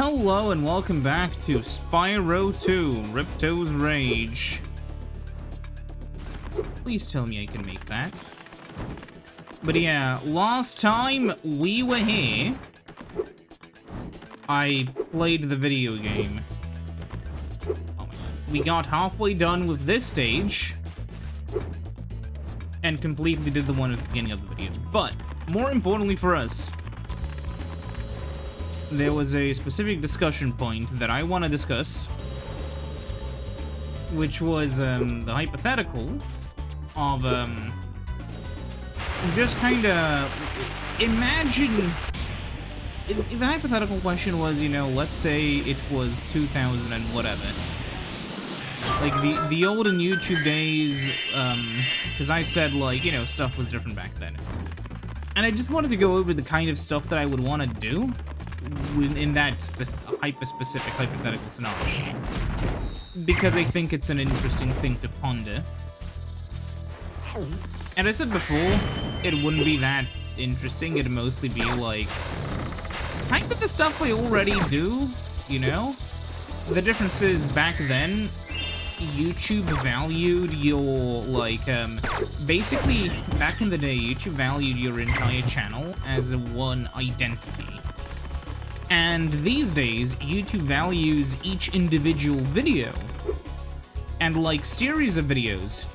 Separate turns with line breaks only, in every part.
Hello and welcome back to Spyro 2, Ripto's Rage. Please tell me I can make that. But yeah, last time we were here, I played the video game. Oh my god. We got halfway done with this stage, and completely did the one at the beginning of the video. But, more importantly for us, there was a specific discussion point that I want to discuss, which was the hypothetical of just kind of imagine if the hypothetical question was, you know, let's say it was 2000 and whatever, like the olden YouTube days, because I said, like, you know, stuff was different back then, and I just wanted to go over the kind of stuff that I would want to do in that hyper-specific hypothetical scenario, because I think it's an interesting thing to ponder. And I said before, it wouldn't be that interesting, it'd mostly be like kind of the stuff I already do, you know? The difference is, back then, YouTube valued your, like, basically, back in the day, YouTube valued your entire channel as one identity. And these days, YouTube values each individual video and, like, series of videos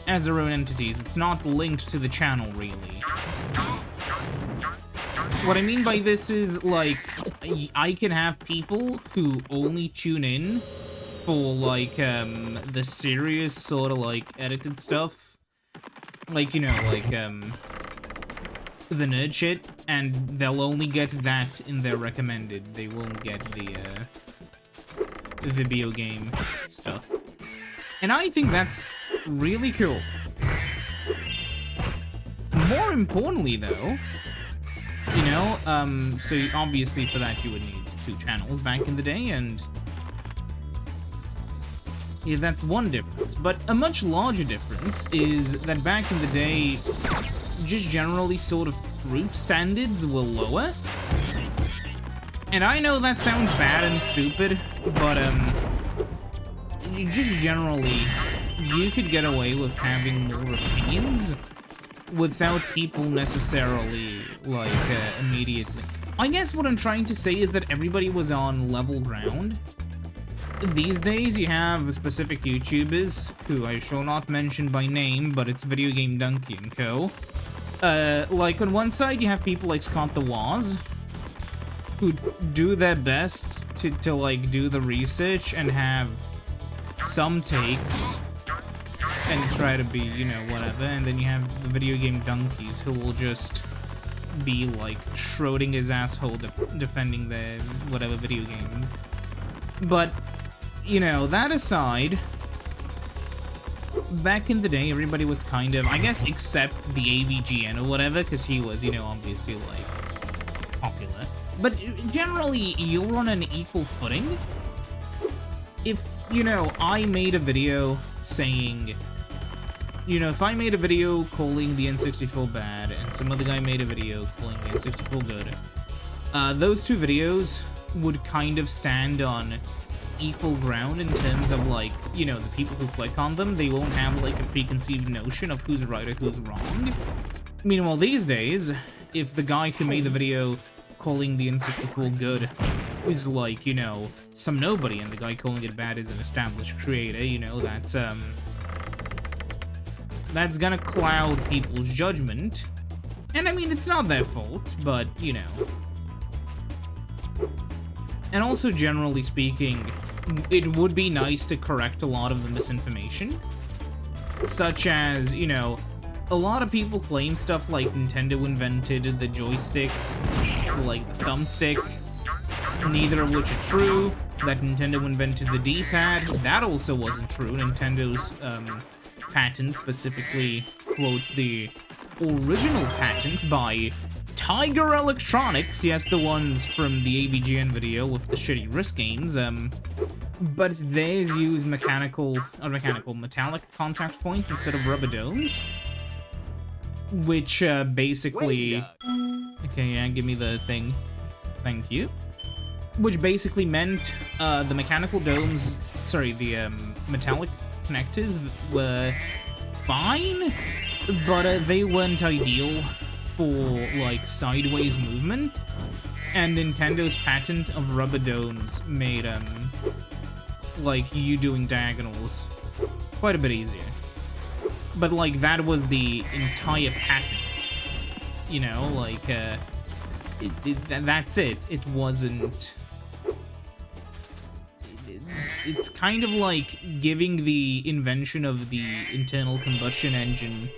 as their own entities. It's not linked to the channel, really. What I mean by this is, like, I can have people who only tune in for, like, the serious sort of, like, edited stuff. Like, you know, like, the nerd shit, and they'll only get that in their recommended. They won't get the video game stuff. And I think that's really cool. More importantly, though, you know, so obviously for that you would need 2 channels back in the day, and yeah, that's one difference. But a much larger difference is that back in the day, just generally sort of proof standards were lower. And I know that sounds bad and stupid, but just generally, you could get away with having more opinions without people necessarily, like, immediately. I guess what I'm trying to say is that everybody was on level ground. These days, you have specific YouTubers, who I shall not mention by name, but it's Video Game Donkey and Co. Like, on one side, you have people like Scott the Woz, who do their best to like, do the research and have some takes, and try to be, you know, whatever, and then you have the Video Game Donkeys, who will just be, like, Schrodinger's asshole defending their whatever video game. But, you know, that aside, back in the day, everybody was kind of, I guess, except the AVGN or whatever, because he was, you know, obviously, like, popular. But generally, you're on an equal footing. If, you know, I made a video saying, you know, if I made a video calling the N64 bad, and some other guy made a video calling the N64 good, those 2 videos would kind of stand on equal ground in terms of, like, you know, the people who click on them, they won't have, like, a preconceived notion of who's right or who's wrong. Meanwhile, these days, if the guy who made the video calling the N64 good is, like, you know, some nobody, and the guy calling it bad is an established creator, you know, that's gonna cloud people's judgment. And I mean, it's not their fault, but, you know. And also, generally speaking, it would be nice to correct a lot of the misinformation. Such as, you know, a lot of people claim stuff like Nintendo invented the joystick, like the thumbstick, neither of which are true. That Nintendo invented the D-pad, that also wasn't true. Nintendo's patent specifically quotes the original patent by Tiger Electronics, yes, the ones from the AVGN video with the shitty wrist games, but theirs use metallic contact point instead of rubber domes, which, basically... Okay, yeah, give me the thing. Thank you. which basically meant the mechanical domes, sorry, the metallic connectors were fine, but they weren't ideal for, like, sideways movement, and Nintendo's patent of rubber domes made, like, you doing diagonals quite a bit easier. But, like, that was the entire patent, you know, like, that's it. It wasn't... It's kind of like giving the invention of the internal combustion engine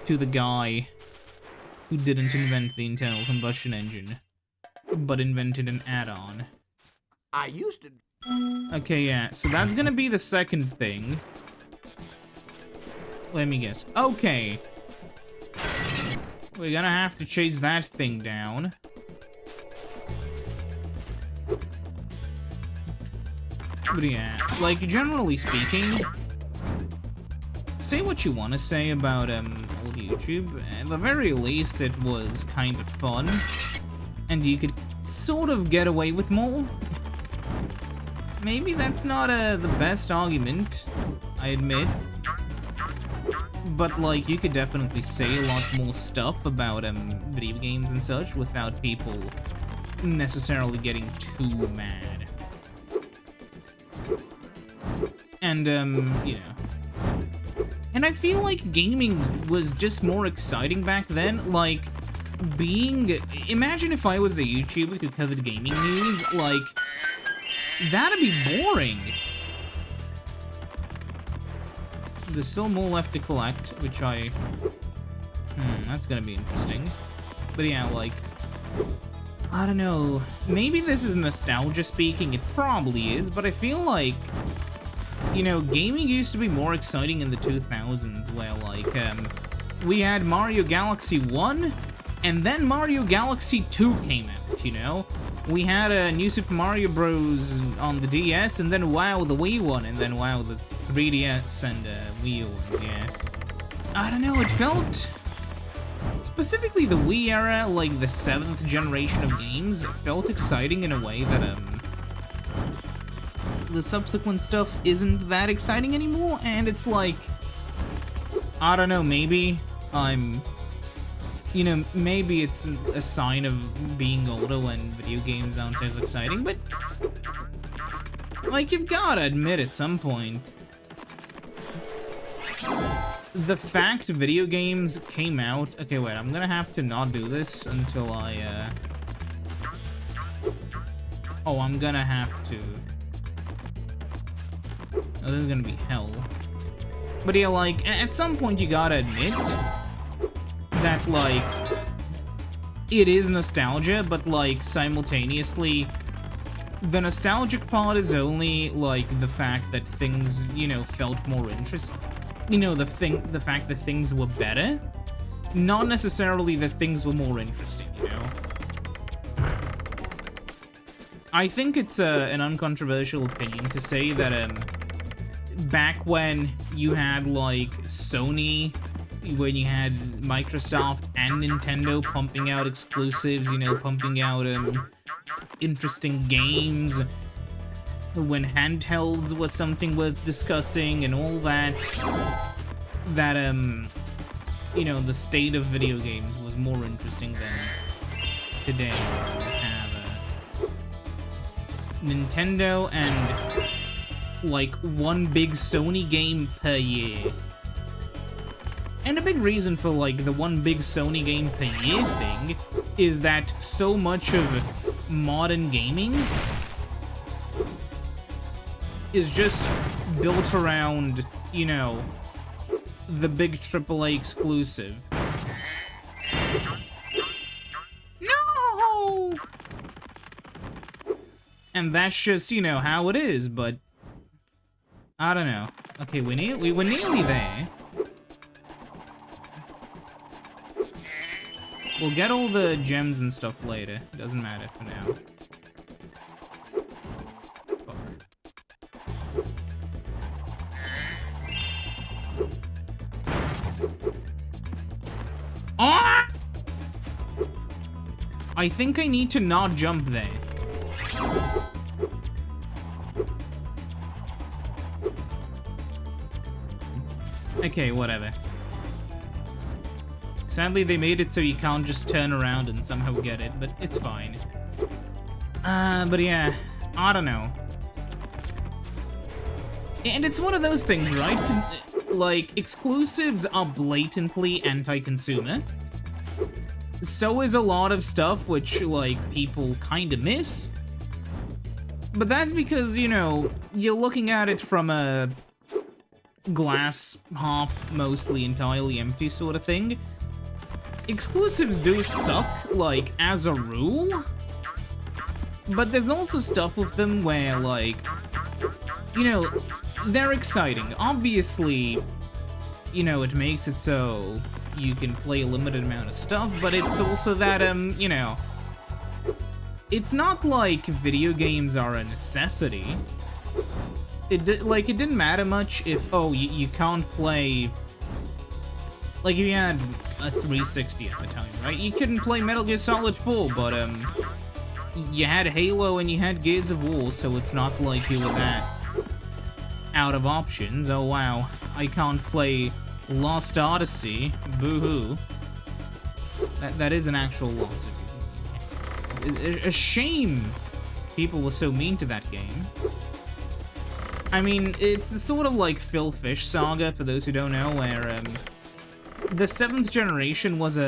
to the guy who didn't invent the internal combustion engine, but invented an add-on.
I used to...
Okay, yeah, so that's gonna be the second thing. Let me guess. Okay. We're gonna have to chase that thing down. But yeah, like, generally speaking, say what you want to say about old YouTube. At the very least, it was kind of fun, and you could sort of get away with more. Maybe that's not the best argument, I admit. But, like, you could definitely say a lot more stuff about video games and such without people necessarily getting too mad. And, you know. And I feel like gaming was just more exciting back then. Like, imagine if I was a YouTuber who covered gaming news, like, that'd be boring. There's still more left to collect, which that's gonna be interesting. But yeah, like, I don't know. Maybe this is nostalgia speaking, it probably is, but I feel like, you know, gaming used to be more exciting in the 2000s, where, like, we had Mario Galaxy 1, and then Mario Galaxy 2 came out, you know? We had a New Super Mario Bros. On the DS, and then WoW, the Wii one, and then WoW, the 3DS and Wii one, yeah. I don't know, it felt... Specifically the Wii era, like the 7th generation of games, it felt exciting in a way that, the subsequent stuff isn't that exciting anymore, and it's like, I don't know, maybe I'm, you know, maybe it's a sign of being older when video games aren't as exciting, but, like, you've gotta admit at some point, the fact video games came out, okay, wait, I'm gonna have to not do this until I, oh, I'm gonna have to. Oh, this is gonna be hell. But yeah, like, at some point you gotta admit that, like, it is nostalgia, but, like, simultaneously, the nostalgic part is only, like, the fact that things, you know, felt more interesting. You know, the fact that things were better, not necessarily that things were more interesting, you know? I think it's an uncontroversial opinion to say that, back when you had, like, Sony, when you had Microsoft and Nintendo pumping out exclusives, you know, pumping out, interesting games, when handhelds was something worth discussing and all that, you know, the state of video games was more interesting than today. We have Nintendo and, like, one big Sony game per year. And a big reason for, like, the one big Sony game per year thing is that so much of modern gaming is just built around, you know, the big AAA exclusive. No! And that's just, you know, how it is, but I don't know. Okay, we were nearly there. We'll get all the gems and stuff later. Doesn't matter for now. Ah! I think I need to not jump there. Okay, whatever. Sadly, they made it so you can't just turn around and somehow get it, but it's fine. But yeah, I don't know. And it's one of those things, right? Like, exclusives are blatantly anti-consumer. So is a lot of stuff which, like, people kind of miss. But that's because, you know, you're looking at it from a glass half, mostly entirely empty sort of thing. Exclusives do suck, like, as a rule. But there's also stuff with them where, like, you know, they're exciting. Obviously, you know, it makes it so you can play a limited amount of stuff, but it's also that, you know, it's not like video games are a necessity. It didn't matter much if, oh, you can't play, like, if you had a 360 at the time, right? You couldn't play Metal Gear Solid 4, but, you had Halo and you had Gears of War, so it's not like you were that out of options. Oh wow, I can't play Lost Odyssey. Boo-hoo. That is an actual loss. A shame people were so mean to that game. I mean, it's sort of like Phil Fish saga, for those who don't know, where the 7th generation was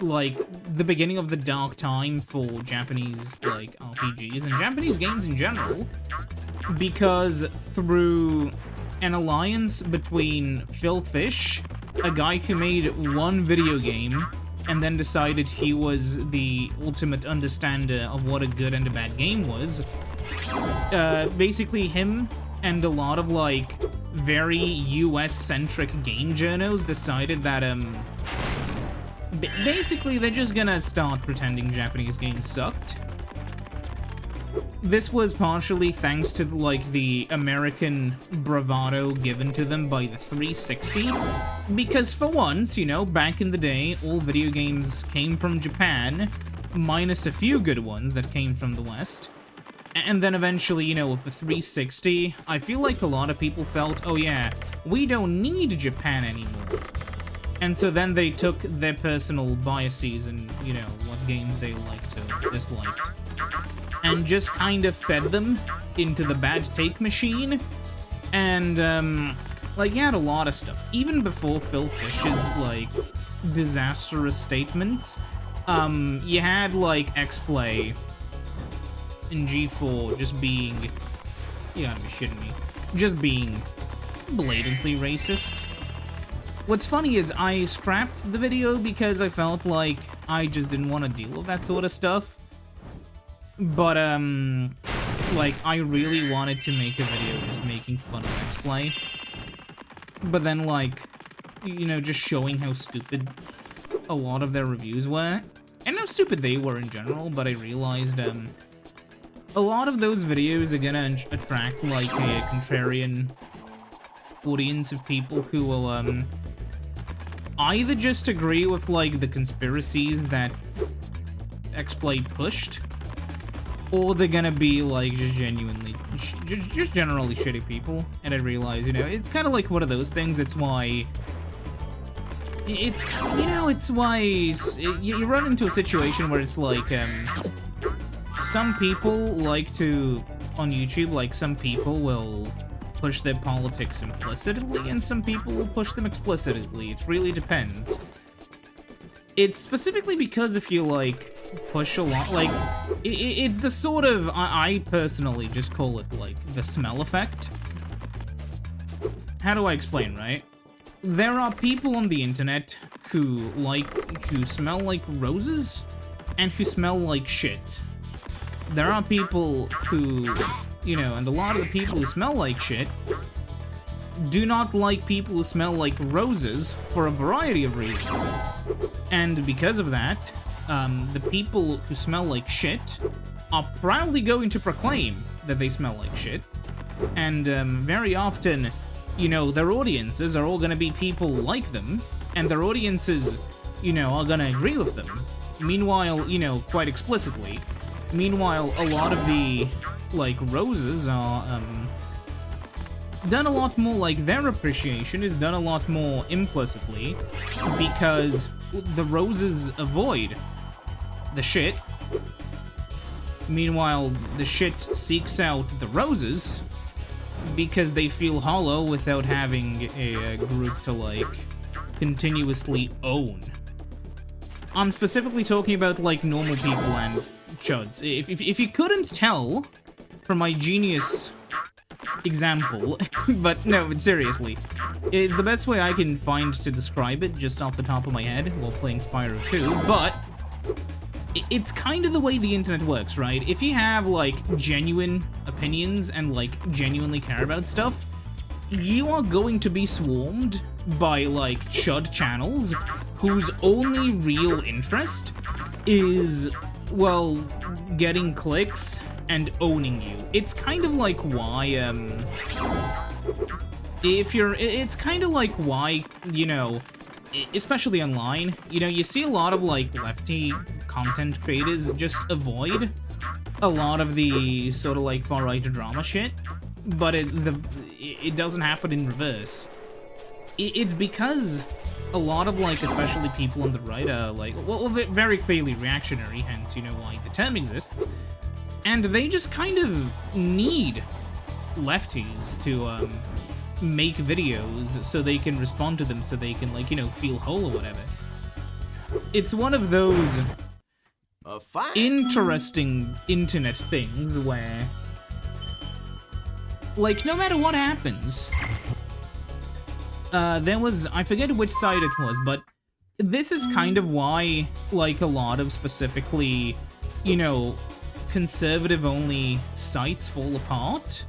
like the beginning of the dark time for Japanese, like, RPGs and Japanese games in general, because through an alliance between Phil Fish, a guy who made one video game and then decided he was the ultimate understander of what a good and a bad game was, basically him and a lot of, like, very US-centric game journos decided that, basically they're just gonna start pretending Japanese games sucked. This was partially thanks to, like, the American bravado given to them by the 360, because for once, you know, back in the day, all video games came from Japan, minus a few good ones that came from the West. And then eventually, you know, with the 360, I feel like a lot of people felt, oh yeah, we don't need Japan anymore. And so then they took their personal biases and, you know, what games they liked or disliked, and just kind of fed them into the bad take machine. And, like, you had a lot of stuff. Even before Phil Fish's, like, disastrous statements, you had, like, X-Play and G4 just being, you gotta be shitting me, just being blatantly racist. What's funny is I scrapped the video because I felt like I just didn't want to deal with that sort of stuff. But, like, I really wanted to make a video just making fun of X-Play. But then, like, you know, just showing how stupid a lot of their reviews were. And how stupid they were in general, but I realized, a lot of those videos are gonna attract, like, a contrarian audience of people who will, either just agree with, like, the conspiracies that X-Play pushed, or they're gonna be, like, just genuinely, just generally shitty people. And I realize, you know, it's kind of like one of those things. It's why, it's, you know, it's why you run into a situation where it's like, some people like to, on YouTube, like, some people will push their politics implicitly, and some people will push them explicitly. It really depends. It's specifically because if you, like, push a lot, like, it's the sort of, I personally just call it, like, the smell effect. How do I explain, right? There are people on the internet who smell like roses, and who smell like shit. There are people who, you know, and a lot of the people who smell like shit do not like people who smell like roses for a variety of reasons. And because of that, the people who smell like shit are proudly going to proclaim that they smell like shit. And very often, you know, their audiences are all going to be people like them, and their audiences, you know, are going to agree with them. Meanwhile, you know, quite explicitly, Meanwhile, a lot of the, like, roses are, done a lot more, like, their appreciation is done a lot more implicitly, because the roses avoid the shit. Meanwhile, the shit seeks out the roses, because they feel hollow without having a group to, like, continuously own. I'm specifically talking about, like, normal people and chuds. If you couldn't tell from my genius example, but no, but seriously, it's the best way I can find to describe it just off the top of my head while playing Spyro 2, but it's kind of the way the internet works, right? If you have, like, genuine opinions and, like, genuinely care about stuff, you are going to be swarmed by, like, chud channels whose only real interest is, well, getting clicks and owning you. It's kind of like why, it's kind of like why, you know, especially online, you know, you see a lot of, like, lefty content creators just avoid a lot of the sort of, like, far-right drama shit, but it doesn't happen in reverse. It's because a lot of, like, especially people on the right are, like, well, very clearly reactionary, hence, you know, why the term exists, and they just kind of need lefties to, make videos so they can respond to them, so they can, like, you know, feel whole or whatever. It's one of those interesting internet things where, like, no matter what happens, there was, I forget which side it was, but this is kind of why, like, a lot of specifically, you know, conservative-only sites fall apart.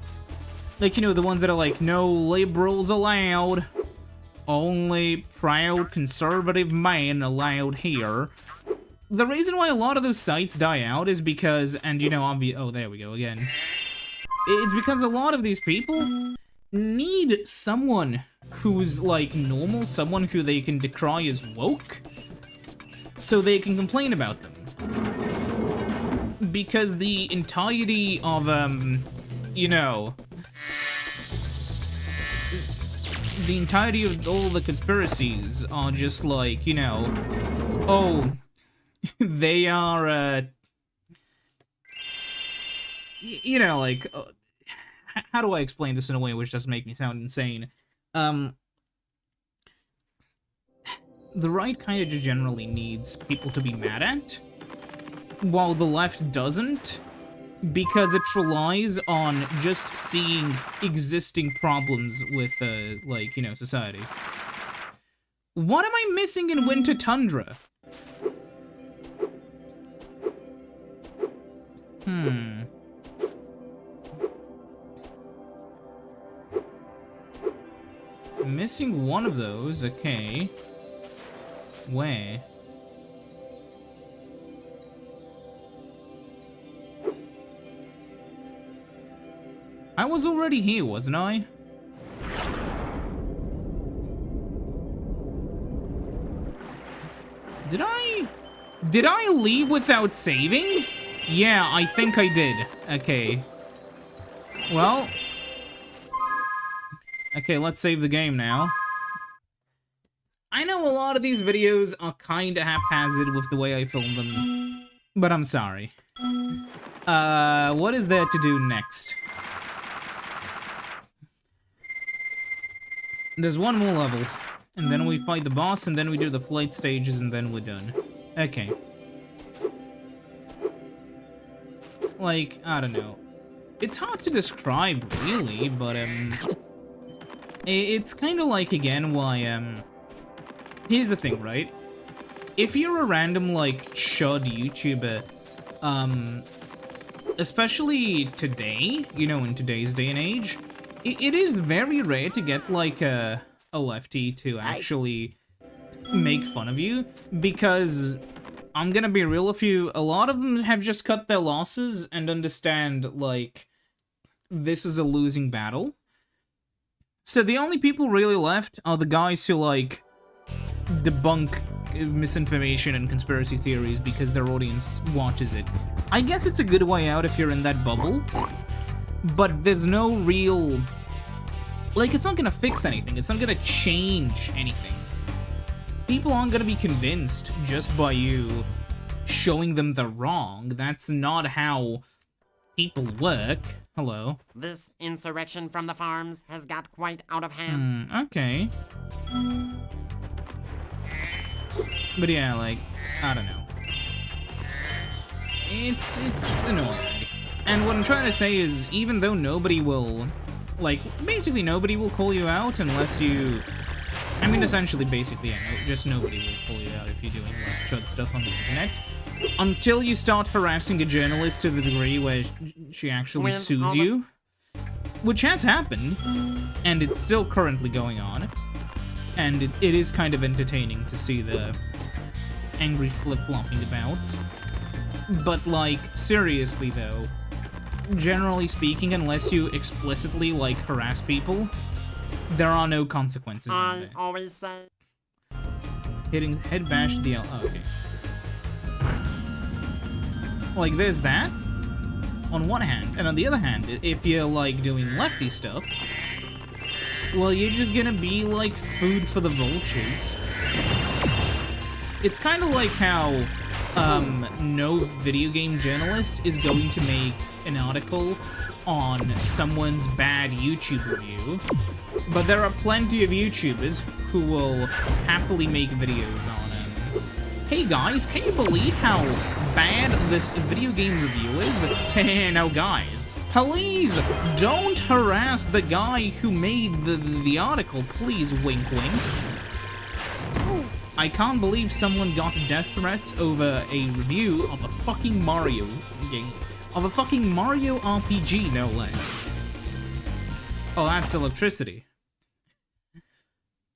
Like, you know, the ones that are like, no liberals allowed, only proud conservative men allowed here. The reason why a lot of those sites die out is because, and you know, oh, there we go again. It's because a lot of these people need someone who's, like, normal, someone who they can decry as woke, so they can complain about them. Because the entirety of, you know, the entirety of all the conspiracies are just like, you know, oh, they are, you know, like, how do I explain this in a way which doesn't make me sound insane? The right kind of just generally needs people to be mad at, while the left doesn't, because it relies on just seeing existing problems with, like, you know, society. What am I missing in Winter Tundra? Missing one of those, okay. Where? I was already here, wasn't I? Did I leave without saving? Yeah, I think I did. Okay. Well. Okay, let's save the game now. I know a lot of these videos are kinda haphazard with the way I film them, but I'm sorry. What is there to do next? There's one more level, and then we fight the boss, and then we do the flight stages, and then we're done. Okay. Like, I don't know. It's hard to describe, really, but, it's kind of like, again, why, here's the thing, right? If you're a random, like, chud YouTuber, especially today, you know, in today's day and age, it is very rare to get, like, a lefty to actually make fun of you, because I'm gonna be real with you, a lot of them have just cut their losses and understand, like, this is a losing battle. So the only people really left are the guys who, like, debunk misinformation and conspiracy theories because their audience watches it. I guess it's a good way out if you're in that bubble, but there's no real... Like, it's not gonna fix anything. It's not gonna change anything. People aren't gonna be convinced just by you showing them they're wrong. That's not how people work. Hello.
This insurrection from the farms has got quite out of hand.
Okay. But yeah, like, I don't know. It's annoying. And what I'm trying to say is, even though nobody will, like, basically nobody will call you out unless you... I mean, essentially, basically, yeah, just nobody will call you out if you're doing, like, chud stuff on the internet. Until you start harassing a journalist to the degree where she actually sues you. Which has happened, and it's still currently going on. And it is kind of entertaining to see the angry flip-flopping about. But, like, seriously, though, generally speaking, unless you explicitly, like, harass people, there are no consequences on it.
I always say...
Hitting head bash the oh, okay. Like, there's that, on one hand. And on the other hand, if you're, like, doing lefty stuff, well, you're just gonna be, like, food for the vultures. It's kind of like how, no video game journalist is going to make an article on someone's bad YouTube review, but there are plenty of YouTubers who will happily make videos on hey guys, can you believe how bad this video game review is? Now guys, please don't harass the guy who made the article, please, wink wink. I can't believe someone got death threats over a review of a fucking Mario game. Of a fucking Mario RPG, no less. Oh, that's electricity.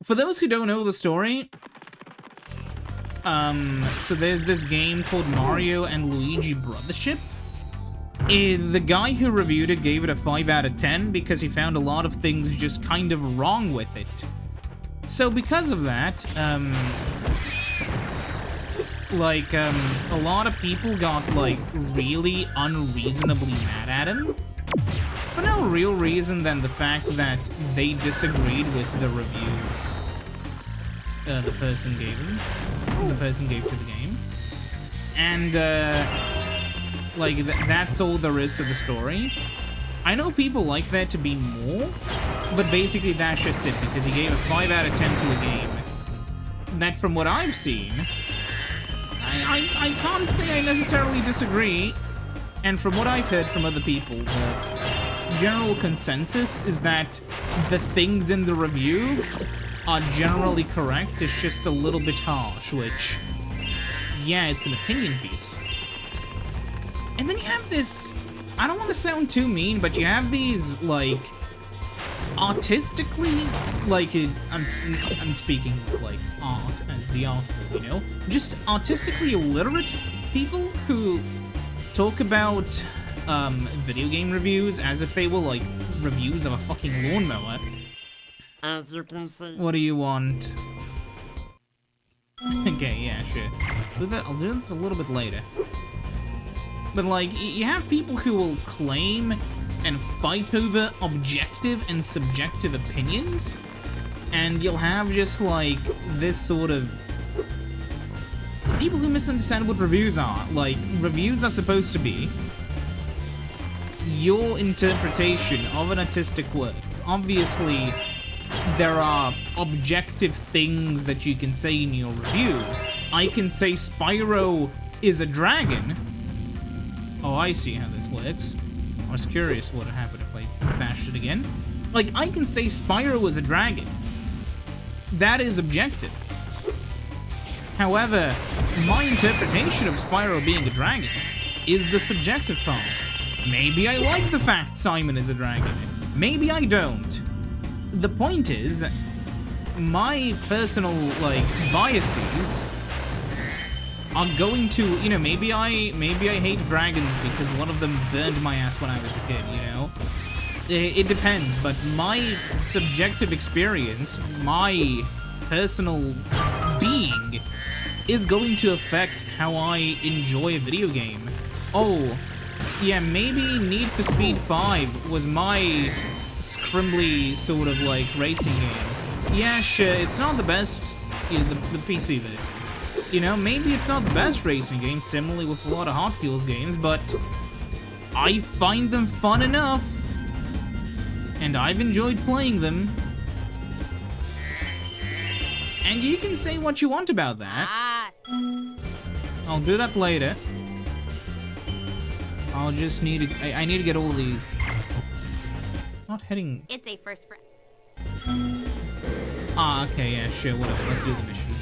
For those who don't know the story, so there's this game called Mario and Luigi Brothership. The guy who reviewed it gave it a 5 out of 10 because he found a lot of things just kind of wrong with it. So because of that, a lot of people got, like, really unreasonably mad at him. For no real reason than the fact that they disagreed with the reviews the person gave him. The person gave to the game. And, that's all there is to the story. I know people like there to be more, but basically that's just it, because he gave a 5 out of 10 to a game that, from what I've seen, I can't say I necessarily disagree, and from what I've heard from other people, the general consensus is that the things in the review are generally correct. It's just a little bit harsh, which, yeah, it's an opinion piece. And then you have this, I don't want to sound too mean, but you have these, like, artistically, like, I'm speaking of, like, art as the artful, you know? Just artistically illiterate people who talk about, video game reviews as if they were, like, reviews of a fucking lawnmower.
As you can see.
What do you want? Okay, yeah, sure. I'll do that a little bit later. But, like, you have people who will claim and fight over objective and subjective opinions, and you'll have just, like, this sort of... People who misunderstand what reviews are. Like, reviews are supposed to be your interpretation of an artistic work. Obviously, there are objective things that you can say in your review. I can say Spyro is a dragon. Oh, I see how this works. I was curious what would happen if I bashed it again. Like, I can say Spyro is a dragon. That is objective. However, my interpretation of Spyro being a dragon is the subjective part. Maybe I like the fact Simon is a dragon. Maybe I don't. The point is, my personal, like, biases are going to, you know, maybe I hate dragons because one of them burned my ass when I was a kid, you know? It depends, but my subjective experience, my personal being is going to affect how I enjoy a video game. Oh, yeah, maybe Need for Speed 5 was my scrimbly sort of like racing game. Yeah, sure, it's not the best, the PC version. You know, maybe it's not the best racing game, similarly with a lot of Hot Wheels games, but I find them fun enough, and I've enjoyed playing them. And you can say what you want about that. I'll do that later. I'll just need to, I need to get all the... Not heading...
It's a first for...
Ah, okay, yeah, sure, whatever, let's do the mission.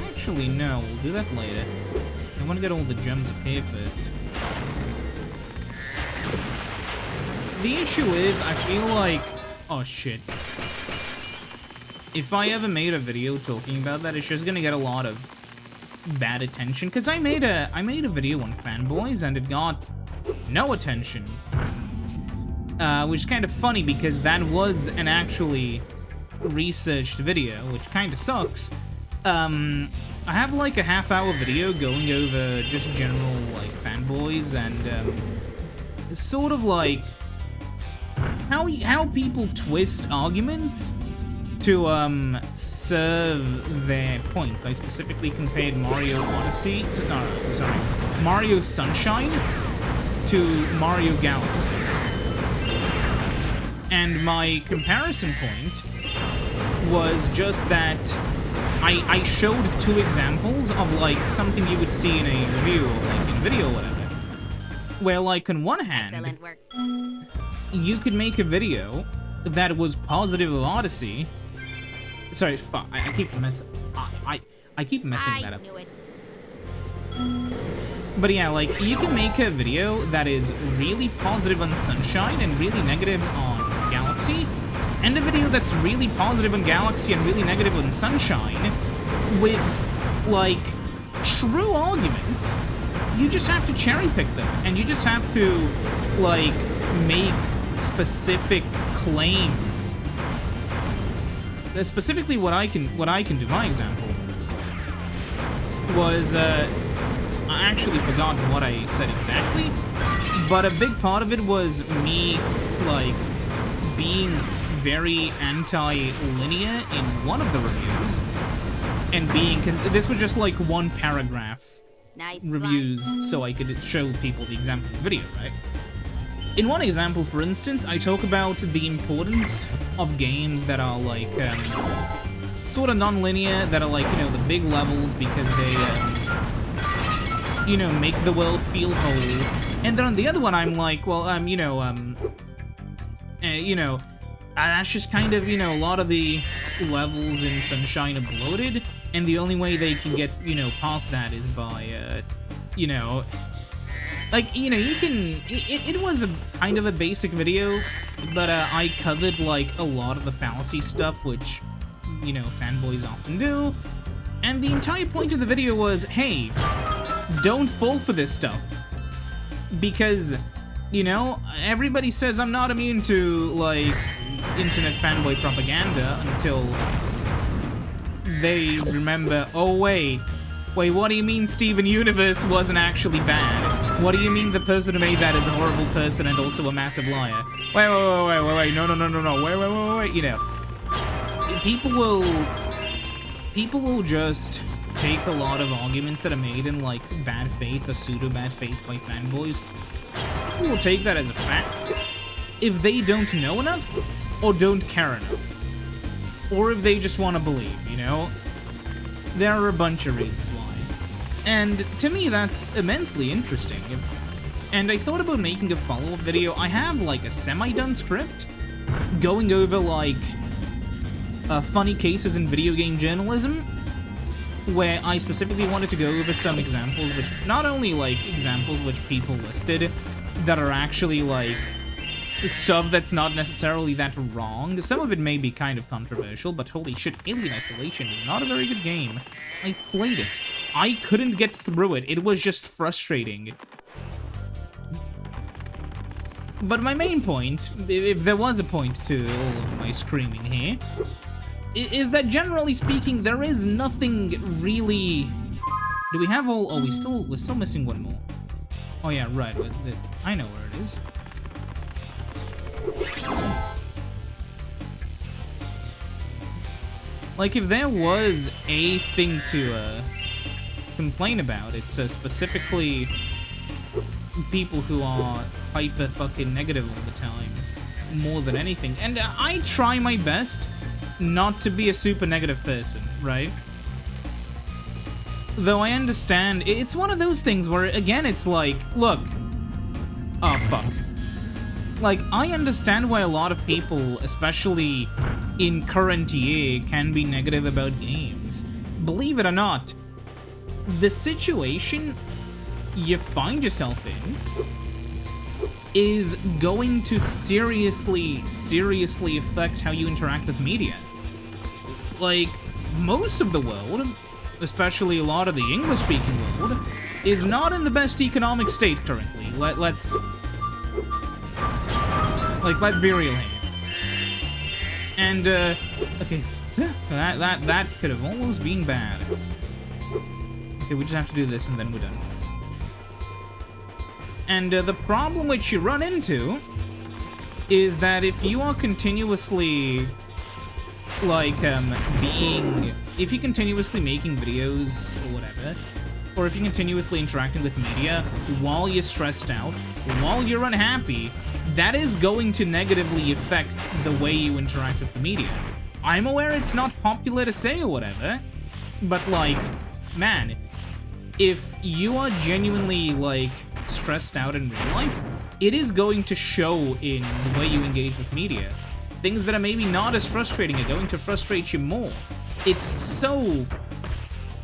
Actually, no, we'll do that later. I want to get all the gems up here first. The issue is, I feel like... Oh, shit. If I ever made a video talking about that, it's just gonna get a lot of bad attention. Because I made a video on fanboys, and it got no attention. Which is kind of funny, because that was an actually researched video, which kind of sucks. I have like a half-hour video going over just general like fanboys and sort of like how people twist arguments to serve their points. I specifically compared Mario Odyssey, Mario Sunshine to Mario Galaxy. And my comparison point was just that I showed two examples of like something you would see in a review, or like in a video or whatever, where like on one hand,
Excellent work.
you could make a video that was positive of Odyssey. Sorry, fuck, I keep messing. I keep messing that up.
Knew it.
But yeah, like you can make a video that is really positive on Sunshine and really negative on Galaxy, and a video that's really positive on Galaxy and really negative on Sunshine, with, like, true arguments. You just have to cherry pick them, and you just have to, like, make specific claims. Specifically, what I can do, my example, was, I actually forgot what I said exactly, but a big part of it was me, like, being very anti-linear in one of the reviews, and being, because this was just like one paragraph
Nice
reviews, so I could show people the example of the video, right? In one example, for instance, I talk about the importance of games that are like, sort of non-linear, that are like, you know, the big levels, because they, you know, make the world feel whole. And then on the other one, I'm like, well, that's just kind of, you know, a lot of the levels in Sunshine are bloated, and the only way they can get, you know, past that is by, you know, like, you know, you can, it was a kind of a basic video, but I covered, like, a lot of the fallacy stuff, which, you know, fanboys often do, and the entire point of the video was, hey, don't fall for this stuff, because, you know, everybody says I'm not immune to, like, internet fanboy propaganda until they remember, oh wait, what do you mean Steven Universe wasn't actually bad? What do you mean the person who made that is a horrible person and also a massive liar? Wait, no, wait, you know. People will just take a lot of arguments that are made in, like, bad faith or pseudo-bad faith by fanboys. People will take that as a fact if they don't know enough or don't care enough. Or if they just want to believe, you know? There are a bunch of reasons why. And to me, that's immensely interesting. And I thought about making a follow-up video. I have, like, a semi-done script going over, like, funny cases in video game journalism, where I specifically wanted to go over some examples, which not only, like, examples which people listed that are actually, like, stuff that's not necessarily that wrong. Some of it may be kind of controversial, but holy shit, Alien Isolation is not a very good game. I played it. I couldn't get through it. It was just frustrating. But my main point, if there was a point to all of my screaming here, is that generally speaking, there is nothing really... Do we have all... Oh, we're still missing one more. Oh yeah, right. I know where it is. Like, if there was a thing to complain about, it's specifically people who are hyper fucking negative all the time, more than anything. And I try my best not to be a super negative person, right? Though I understand, it's one of those things where, again, it's like, look, oh fuck. Like, I understand why a lot of people, especially in current year, can be negative about games. Believe it or not, the situation you find yourself in is going to seriously affect how you interact with media. Like, most of the world, especially a lot of the English-speaking world, is not in the best economic state currently. Let's be real here. And, okay, that could have almost been bad. Okay, we just have to do this and then we're done. And the problem which you run into is that if you are continuously, like, if you're continuously making videos or whatever, or if you're continuously interacting with media while you're stressed out, while you're unhappy, that is going to negatively affect the way you interact with the media. I'm aware it's not popular to say or whatever, but, like, man, if you are genuinely, like, stressed out in real life, it is going to show in the way you engage with media. Things that are maybe not as frustrating are going to frustrate you more. It's so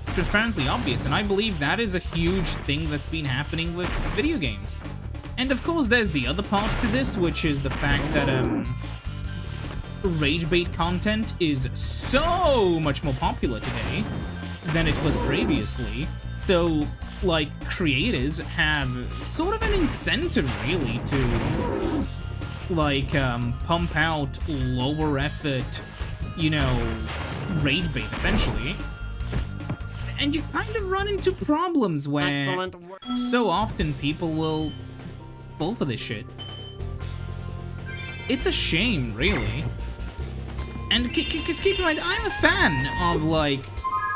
transparently obvious, and I believe that is a huge thing that's been happening with video games. And of course, there's the other part to this, which is the fact that, rage bait content is so much more popular today than it was previously. So, like, creators have sort of an incentive, really, to, like, pump out lower effort, you know, rage bait, essentially. And you kind of run into problems where so often people will fall for this shit. It's a shame, really. And keep in mind, I'm a fan of, like,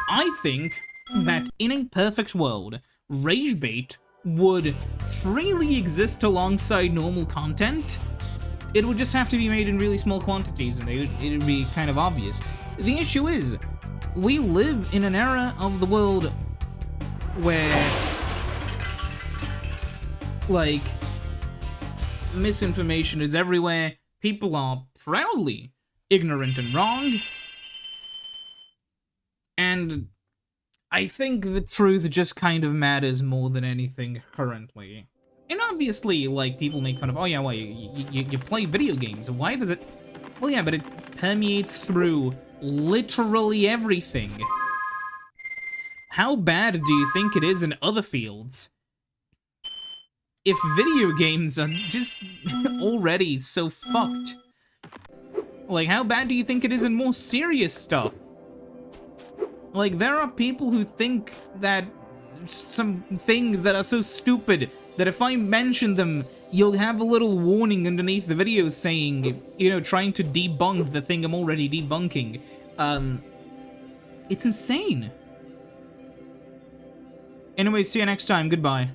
I think that in a perfect world, rage bait would freely exist alongside normal content. It would just have to be made in really small quantities, and it would be kind of obvious. The issue is, we live in an era of the world where, like, misinformation is everywhere, people are proudly ignorant and wrong, and I think the truth just kind of matters more than anything currently. And obviously, like, people make fun of, oh yeah, well, you play video games, why does it... Well, yeah, but it permeates through literally everything. How bad do you think it is in other fields? If video games are just already so fucked. Like, how bad do you think it is in more serious stuff? Like, there are people who think that some things that are so stupid that if I mention them, you'll have a little warning underneath the video saying, you know, trying to debunk the thing I'm already debunking. It's insane. Anyway, see you next time. Goodbye.